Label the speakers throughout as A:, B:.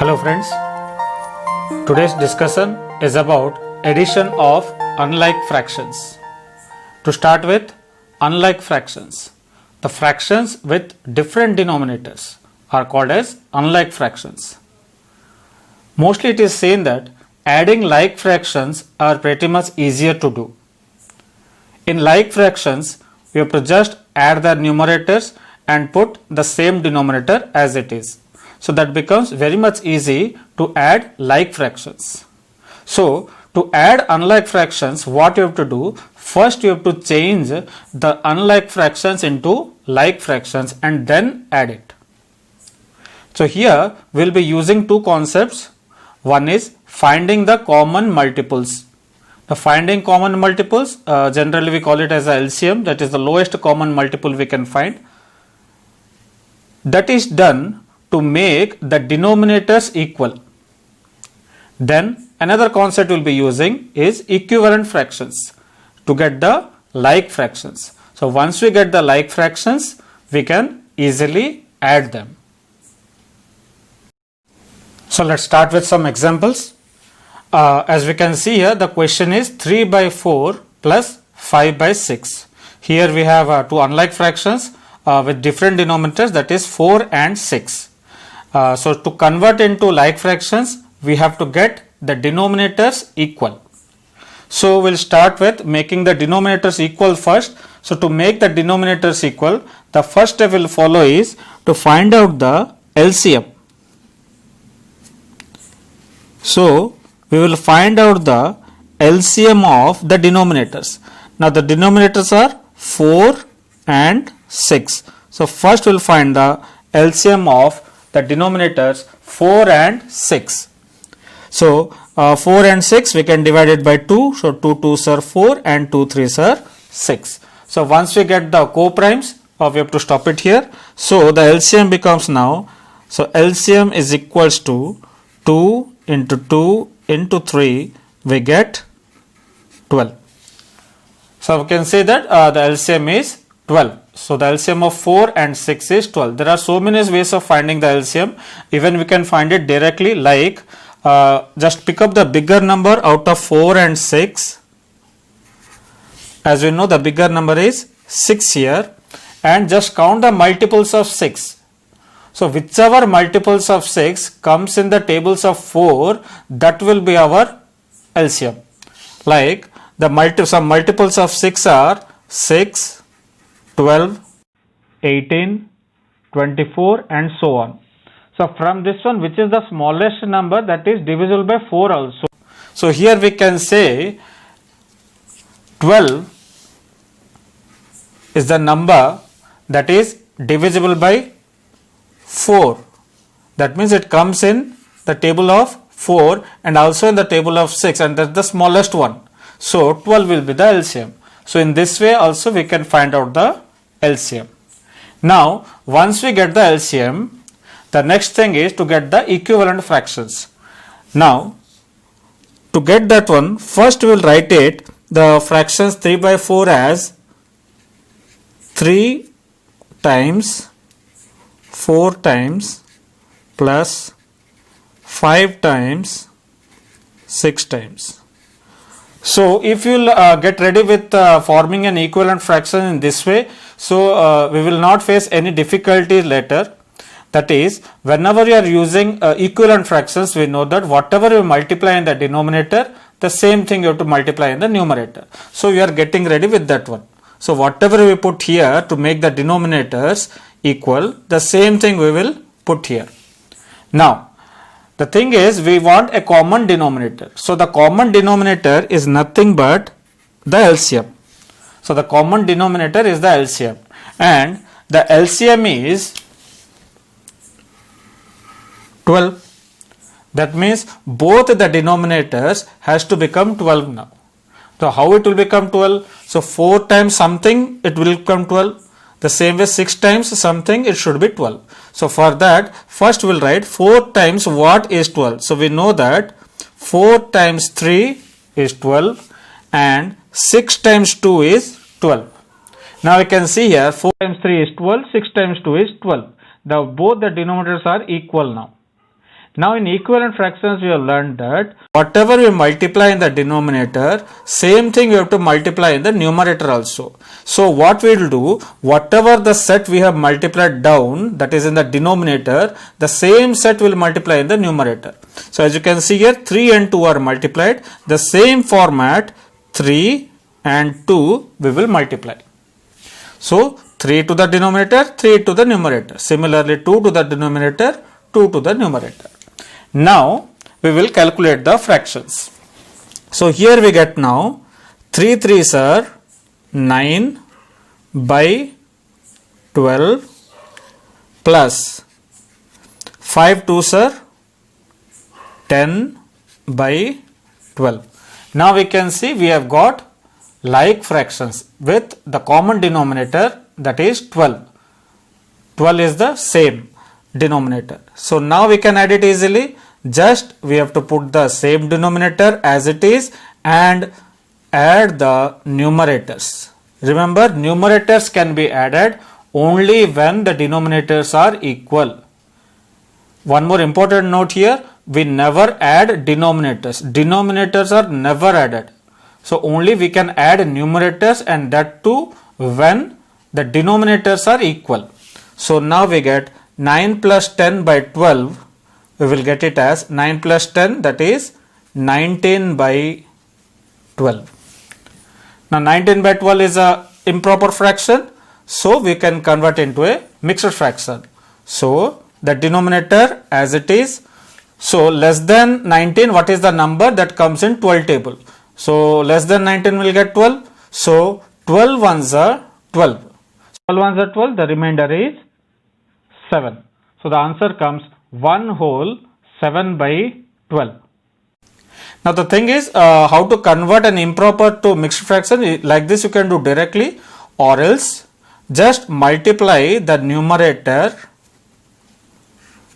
A: Hello friends, today's discussion is about addition of unlike fractions. To start with, unlike fractions. The fractions with different denominators are called as unlike fractions. Mostly it is seen that adding like fractions are pretty much easier to do. In like fractions, we have to just add the numerators and put the same denominator as it is. So that becomes very much easy to add like fractions. So to add unlike fractions, what you have to do? First you have to change the unlike fractions into like fractions and then add it. So here we will be using two concepts. One is finding the common multiples. The finding common multiples, generally we call it as a LCM, that is the lowest common multiple we can find. That is done to make the denominators equal. Then another concept we will be using is equivalent fractions to get the like fractions. So once we get the like fractions, we can easily add them. So let's start with some examples. As we can see here, the question is 3 by 4 plus 5 by 6. Here we have two unlike fractions with different denominators, that is 4 and 6. So to convert into like fractions, we have to get the denominators equal. So we'll start with making the denominators equal first. So to make the denominators equal, the first step we'll follow is to find out the LCM. So we will find out the LCM of the denominators. Now the denominators are 4 and 6. So first we'll find the LCM of the denominators 4 and 6. So 4 and 6 we can divide it by 2. So 2 2s are 4 and 2 3s are 6. So once we get the co-primes, we have to stop it here. So the LCM becomes now, so LCM is equals to 2 into 2 into 3, we get 12. So we can say that the LCM is 12. So the LCM of 4 and 6 is 12. There are so many ways of finding the LCM. Even we can find it directly, like just pick up the bigger number out of 4 and 6. As we know, the bigger number is 6 here, and just count the multiples of 6. So whichever multiples of 6 comes in the tables of 4, that will be our LCM. Like some multiples of 6 are 6, 12, 18, 24 and so on. So from this one, which is the smallest number that is divisible by 4 also. So here we can say 12 is the number that is divisible by 4. That means it comes in the table of 4 and also in the table of 6, and that's the smallest one. So 12 will be the LCM. So in this way also we can find out the LCM. Now once we get the LCM, the next thing is to get the equivalent fractions. Now to get that one, first we will write it, the fractions 3 by 4 as 3 times 4 times plus 5 times 6 times. So if you will get ready with forming an equivalent fraction in this way, so we will not face any difficulty later. That is, whenever you are using equivalent fractions, we know that whatever you multiply in the denominator, the same thing you have to multiply in the numerator. So you are getting ready with that one. So whatever we put here to make the denominators equal, the same thing we will put here. Now the thing is, we want a common denominator. So the common denominator is nothing but the LCM. So the common denominator is the LCM, and the LCM is 12. That means both the denominators has to become 12 now. So how it will become 12? So 4 times something, it will become 12. The same way 6 times something, it should be 12. So for that, first we will write 4 times what is 12. So we know that 4 times 3 is 12 and 6 times 2 is 12. Now we can see here 4 times 3 is 12, 6 times 2 is 12. Both the denominators are equal now. Now in equivalent fractions we have learned that whatever we multiply in the denominator, same thing we have to multiply in the numerator also. So what we will do, whatever the set we have multiplied down, that is in the denominator, the same set will multiply in the numerator. So as you can see here, 3 and 2 are multiplied. The same format, 3 and 2 we will multiply. So 3 to the denominator, 3 to the numerator. Similarly 2 to the denominator, 2 to the numerator. Now we will calculate the fractions. So here we get now 3 3s are 9 by 12 plus 5 2s are 10 by 12. Now we can see we have got like fractions with the common denominator, that is 12. 12 is the same denominator. So now we can add it easily. Just we have to put the same denominator as it is and add the numerators. Remember, numerators can be added only when the denominators are equal. One more important note here, we never add denominators. Denominators are never added. So only we can add numerators, and that too when the denominators are equal. So now we get 9 plus 10 by 12. We will get it as 9 plus 10, that is 19 by 12. Now 19 by 12 is a improper fraction, so we can convert into a mixed fraction. So the denominator as it is. So less than 19, what is the number that comes in 12 table? So less than 19 will get 12. So 12 ones are 12. 12 ones are 12. The remainder is 7. So the answer comes 1 whole 7 by 12. Now the thing is how to convert an improper to mixed fraction. Like this you can do directly, or else just multiply the numerator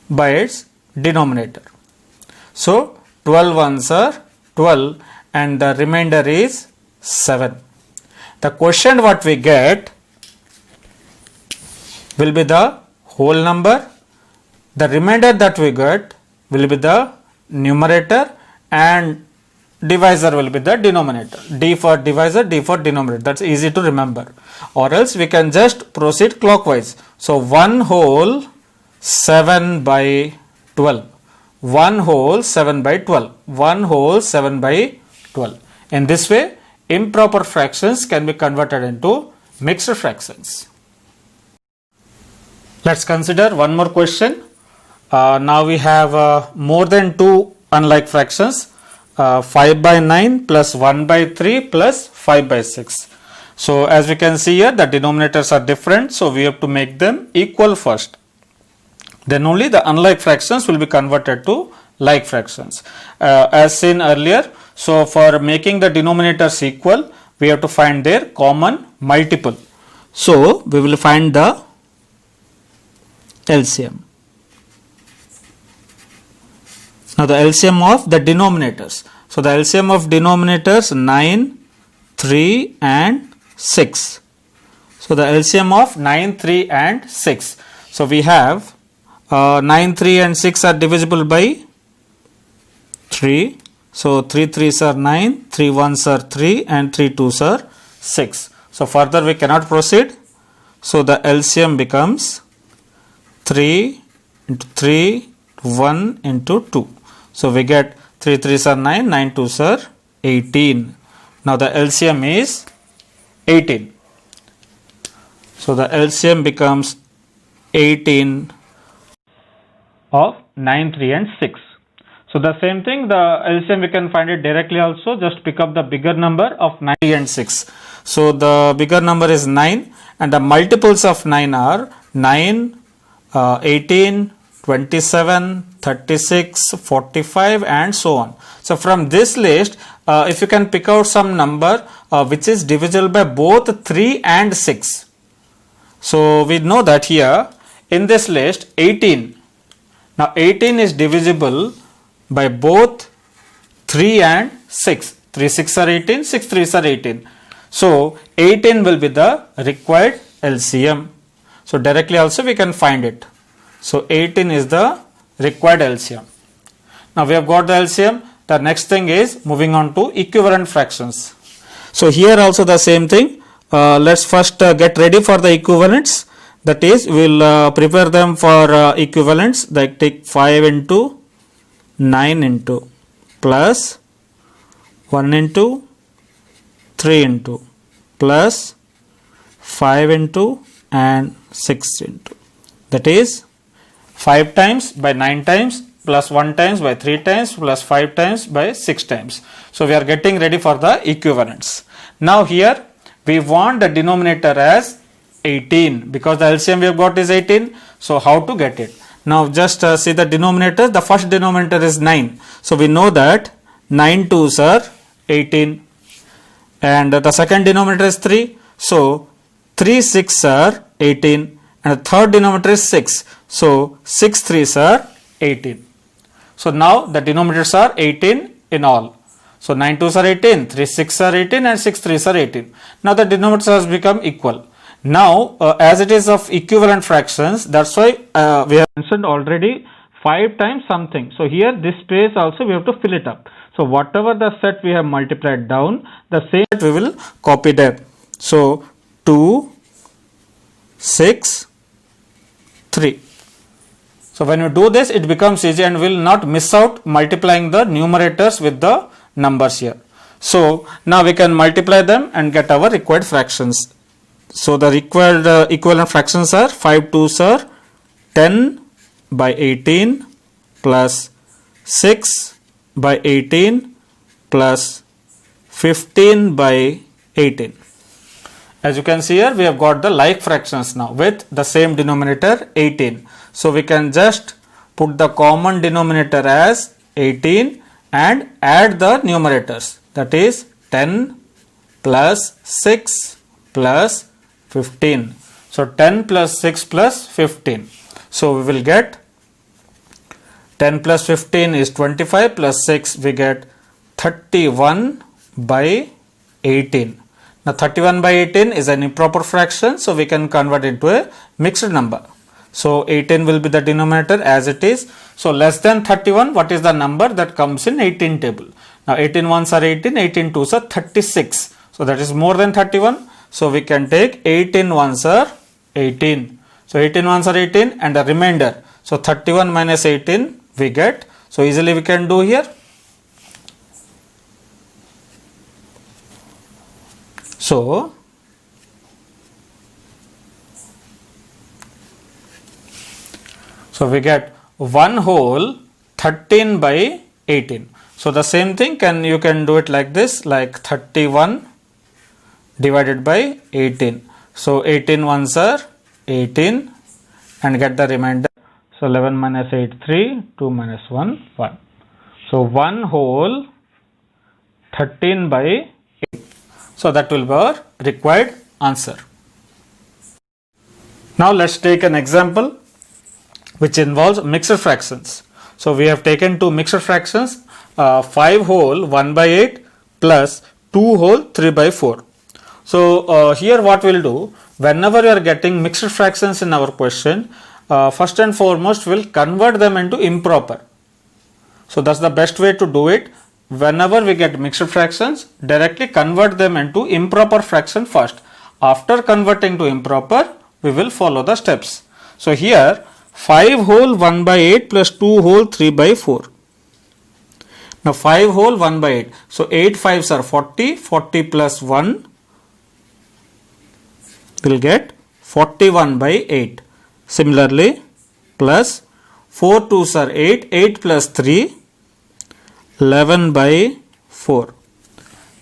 A: by its denominator. So 12 ones are 12 and the remainder is 7. The quotient what we get will be the whole number. The remainder that we get will be the numerator, and divisor will be the denominator. D for divisor, D for denominator. That's easy to remember. Or else we can just proceed clockwise. So 1 whole 7 by 12. 1 whole 7 by 12. 1 whole 7 by 12. In this way, improper fractions can be converted into mixed fractions. Let's consider one more question. Now we have more than 2 unlike fractions. 5 by 9 plus 1 by 3 plus 5 by 6. So as we can see here, the denominators are different, so we have to make them equal first. Then only the unlike fractions will be converted to like fractions. As seen earlier, so for making the denominators equal, we have to find their common multiple. So we will find the LCM. Now the LCM of the denominators. So the LCM of denominators 9, 3 and 6. So the LCM of 9, 3 and 6. So we have 9, 3 and 6 are divisible by 3. So 3 3s are 9, 3 1s are 3 and 3 2s are 6. So further we cannot proceed. So the LCM becomes 3 into 3, 1 into 2. So we get 3 3s are 9, 9 2s are 18. Now the LCM is 18. So the LCM becomes 18 of 9, 3 and 6. So the same thing, the LCM we can find it directly also. Just pick up the bigger number of 9 and 6. So the bigger number is 9 and the multiples of 9 are 9, 18, 27, 36, 45 and so on. So from this list, if you can pick out some number which is divisible by both 3 and 6. So we know that here in this list 18. Now 18 is divisible by both 3 and 6. 3 6 are 18, 6 3s are 18. So 18 will be the required LCM. So directly also we can find it. So 18 is the required LCM. Now we have got the LCM. The next thing is moving on to equivalent fractions. So here also the same thing. Let's first get ready for the equivalents. That is, we will prepare them for equivalents. Like take 5 into 9 into plus 1 into 3 into plus 5 into and 6 into. That is 5 times by 9 times plus 1 times by 3 times plus 5 times by 6 times. So we are getting ready for the equivalents. Now here we want the denominator as 18 because the LCM we have got is 18. So how to get it? Now just see the denominator. The first denominator is 9. So we know that 9 2s are 18. And the second denominator is 3. So 3 6 are 18. And the third denominator is 6. So 6 3s are 18. So now the denominators are 18 in all. So 9 2s are 18, 3 6 are 18 and 6 3s are 18. Now the denominators has become equal. Now as it is of equivalent fractions, that's why we have mentioned already 5 times something. So here this space also we have to fill it up. So whatever the set we have multiplied down, the same set we will copy there. So 2, 6, 3. So when you do this, it becomes easy and will not miss out multiplying the numerators with the numbers here. So now we can multiply them and get our required fractions. So the required equivalent fractions are 5 2s are 10 by 18 plus 6 by 18 plus 15 by 18. As you can see here, we have got the like fractions now with the same denominator 18. So we can just put the common denominator as 18 and add the numerators. That is 10 plus 6 plus 15. So 10 plus 6 plus 15. So we will get 10 plus 15 is 25 plus 6 we get 31 by 18. Now 31 by 18 is an improper fraction, so we can convert it into a mixed number. So 18 will be the denominator as it is. So less than 31, what is the number that comes in 18 table? Now 18 ones are 18, 18 twos are 36. So that is more than 31. So we can take 18 ones are 18. So 18 ones are 18 and the remainder. So 31 minus 18 we get. So easily we can do here. So we get 1 whole 13 by 18. So the same thing you can do it like this, like 31 divided by 18. So 18 ones are 18 and get the remainder. So 11 minus 8 3, 2 minus 1 1. So 1 whole 13 by 8. So that will be our required answer. Now let's take an example which involves mixed fractions. So we have taken two mixed fractions, 5 whole 1 by 8 plus 2 whole 3 by 4. So here what we will do, whenever we are getting mixed fractions in our question, first and foremost we will convert them into improper. So that's the best way to do it. Whenever we get mixed fractions, directly convert them into improper fraction first. After converting to improper, we will follow the steps. So here 5 whole 1 by 8 plus 2 whole 3 by 4. Now 5 whole 1 by 8. So 8 5s are 40, 40 plus 1 will get 41 by 8. Similarly, plus 4 2s are 8, 8 plus 3, 11 by 4.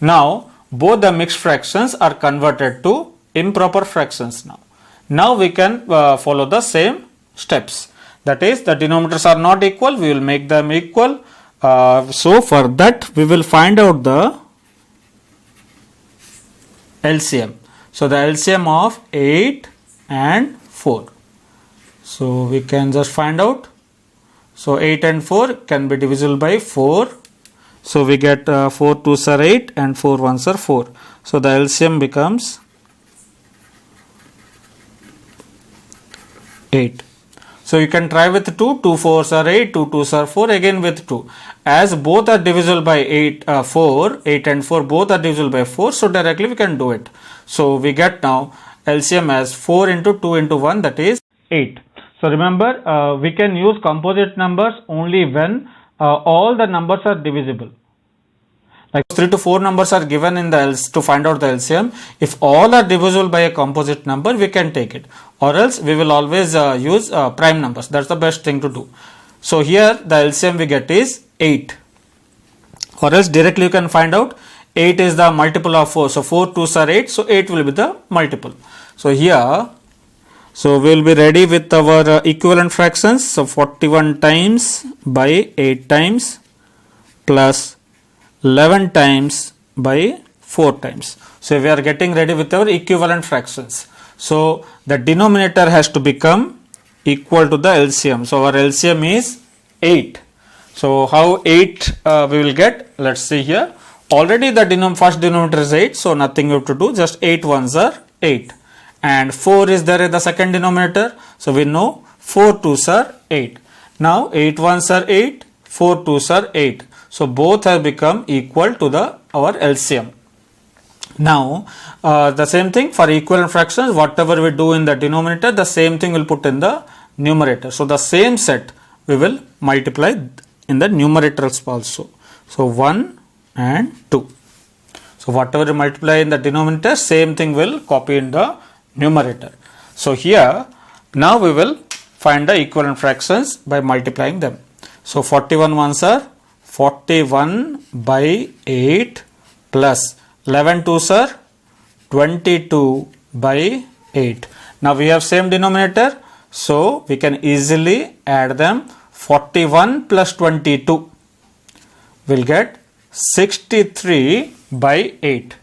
A: Now, both the mixed fractions are converted to improper fractions now. Now we can follow the same steps. That is, the denominators are not equal, we will make them equal. So for that, we will find out the LCM. So the LCM of 8 and 4. So we can just find out. So 8 and 4 can be divisible by 4. So we get 4 2s are 8 and 4 1s are 4. So the LCM becomes 8. So you can try with 2, 2 4s are 8, 2 2s are 4, again with 2. As both are divisible by 4, 8 and 4 both are divisible by 4, so directly we can do it. So we get now LCM as 4 into 2 into 1, that is 8. So remember, we can use composite numbers only when all the numbers are divisible. Like 3 to 4 numbers are given in the to find out the LCM. If all are divisible by a composite number, we can take it, or else we will always use prime numbers. That's the best thing to do. So here the LCM we get is 8, or else directly you can find out 8 is the multiple of 4. So 4 2s are 8, so 8 will be the multiple. So here, so we will be ready with our equivalent fractions. So 41 times by 8 times plus 11 times by 4 times. So we are getting ready with our equivalent fractions. So the denominator has to become equal to the LCM. So our LCM is 8. So how 8 we will get? Let's see here. Already the first denominator is 8. So nothing we have to do. Just 8 ones are 8. And 4 is there in the second denominator. So we know 4 2s are 8. Now 8 ones are 8. 4 2s are 8. So both have become equal to our LCM. Now the same thing for equivalent fractions, whatever we do in the denominator, the same thing we'll put in the numerator. So the same set we will multiply in the numerators also. So 1 and 2. So whatever you multiply in the denominator, same thing will copy in the numerator. So here now we will find the equivalent fractions by multiplying them. So 41 ones are 41 by 8 plus 11 2s are 22 by 8. Now we have same denominator, so we can easily add them. 41 plus 22 will get 63 by 8.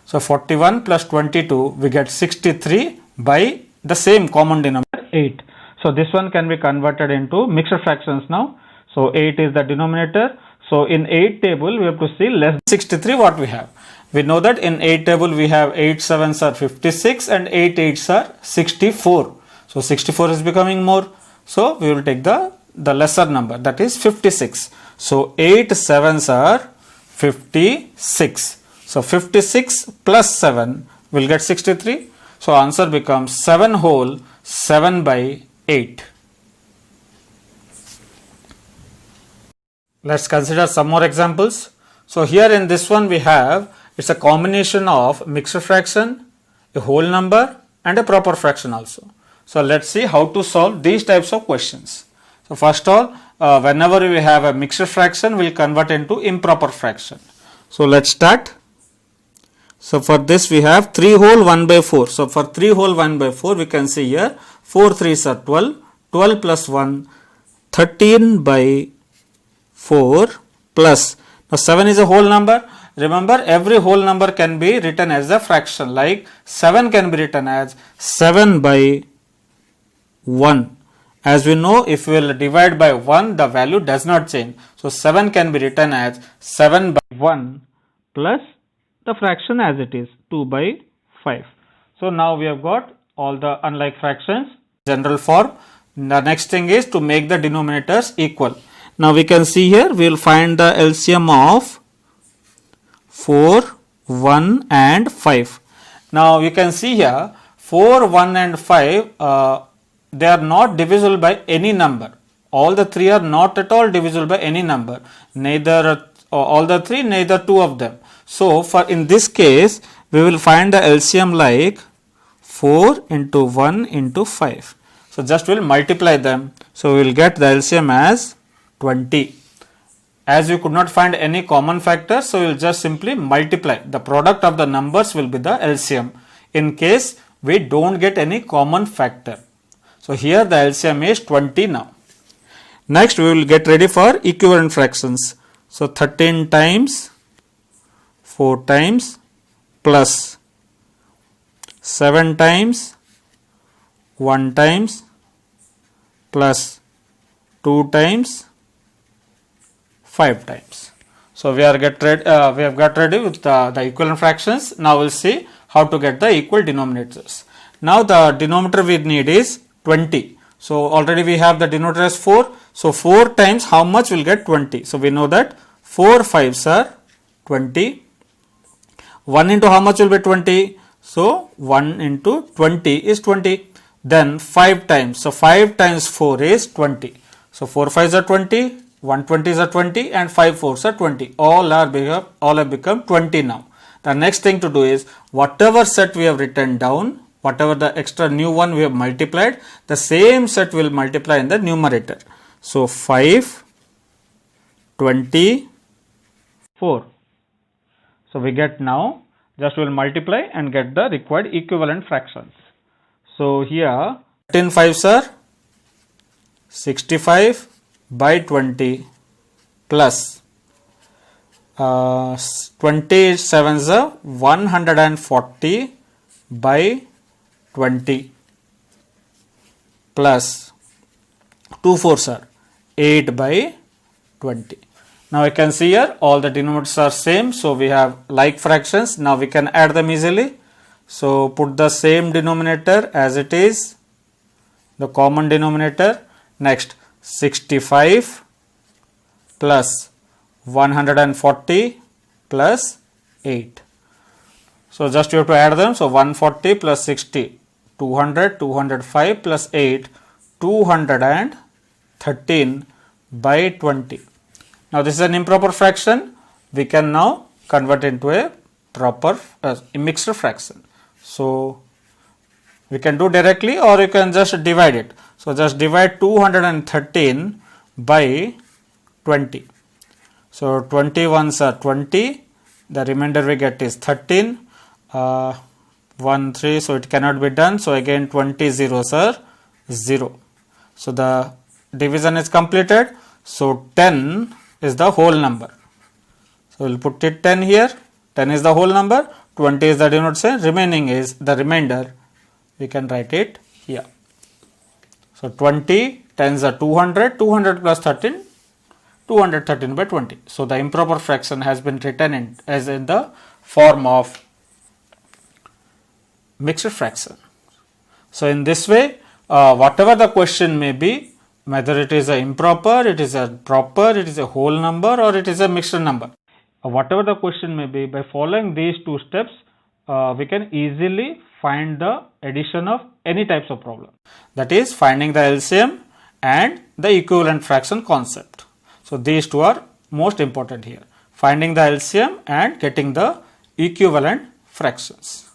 A: So 41 plus 22 we get 63 by the same common denominator 8. So this one can be converted into mixed fractions now. So 8 is the denominator. So in 8 table we have to see less than 63 what we have. We know that in 8 table we have 8 7s are 56 and 8 8s are 64. So 64 is becoming more. So we will take the lesser number, that is 56. So 8 7s are 56. So 56 plus 7 will get 63. So answer becomes 7 whole 7 by 8. Let's consider some more examples. So here in this one we have, it's a combination of mixed fraction, a whole number and a proper fraction also. So let's see how to solve these types of questions. So first of all, whenever we have a mixed fraction, we'll convert into improper fraction. So let's start. So for this we have 3 whole 1 by 4. So for 3 whole 1 by 4 we can see here 4 3s are 12, 12 plus 1, 13 by 4 plus, now 7 is a whole number. Remember, every whole number can be written as a fraction, like 7 can be written as 7 by 1. As we know, if we will divide by 1, the value does not change. So 7 can be written as 7 by 1 plus the fraction as it is, 2 by 5. So now we have got all the unlike fractions general form. The next thing is to make the denominators equal. Now we can see here, we will find the LCM of 4, 1 and 5. Now you can see here 4, 1 and 5, they are not divisible by any number. All the three are not at all divisible by any number. Neither all the three, neither two of them. So for in this case, we will find the LCM like 4 into 1 into 5. So just we will multiply them. So we will get the LCM as 20. As we could not find any common factor, so we will just simply multiply. The product of the numbers will be the LCM in case we don't get any common factor. So here the LCM is 20 now. Next we will get ready for equivalent fractions. So 13 times 4 times plus 7 times 1 times plus 2 times 5 times. So we have got ready with the equivalent fractions. Now we'll see how to get the equal denominators. Now the denominator we need is 20. So already we have the denominator as 4. So 4 times how much will get 20? So we know that 4 5s are 20. 1 into how much will be 20? So 1 into 20 is 20. Then 5 times. So 5 times 4 is 20. So 4 5s are 20. 120s are 20 and 5 4s are 20. All have become 20 now. The next thing to do is whatever set we have written down, whatever the extra new one we have multiplied, the same set will multiply in the numerator. So 5, 20, 4. So we get now, just we will multiply and get the required equivalent fractions. So here 10 5s are 65 by 20 plus 27s are 140 by 20 plus 2 4s are 8 by 20. Now I can see here all the denominators are same, so we have like fractions. Now we can add them easily. So put the same denominator as it is, the common denominator. Next 65 plus 140 plus 8. So just you have to add them. So 140 plus 60, 200, 205 plus 8, 213 by 20. Now this is an improper fraction. We can now convert into a proper mixed fraction. So we can do directly or you can just divide it. So just divide 213 by 20. So 21s are 20. The remainder we get is 13. 1 3, so it cannot be done. So again 20 zeros are 0. So the division is completed. So 10 is the whole number. So we will put it 10 here. 10 is the whole number. 20 is the denominator. Remaining is the remainder. We can write it here. So 20 10s are 200. 200 plus 13. 213 by 20. So the improper fraction has been written as in the form of mixed fraction. So in this way, whatever the question may be, whether it is a improper, it is a proper, it is a whole number or it is a mixed number, whatever the question may be, by following these two steps, we can easily find the addition of any types of problem. That is finding the LCM and the equivalent fraction concept. So these two are most important here, finding the LCM and getting the equivalent fractions.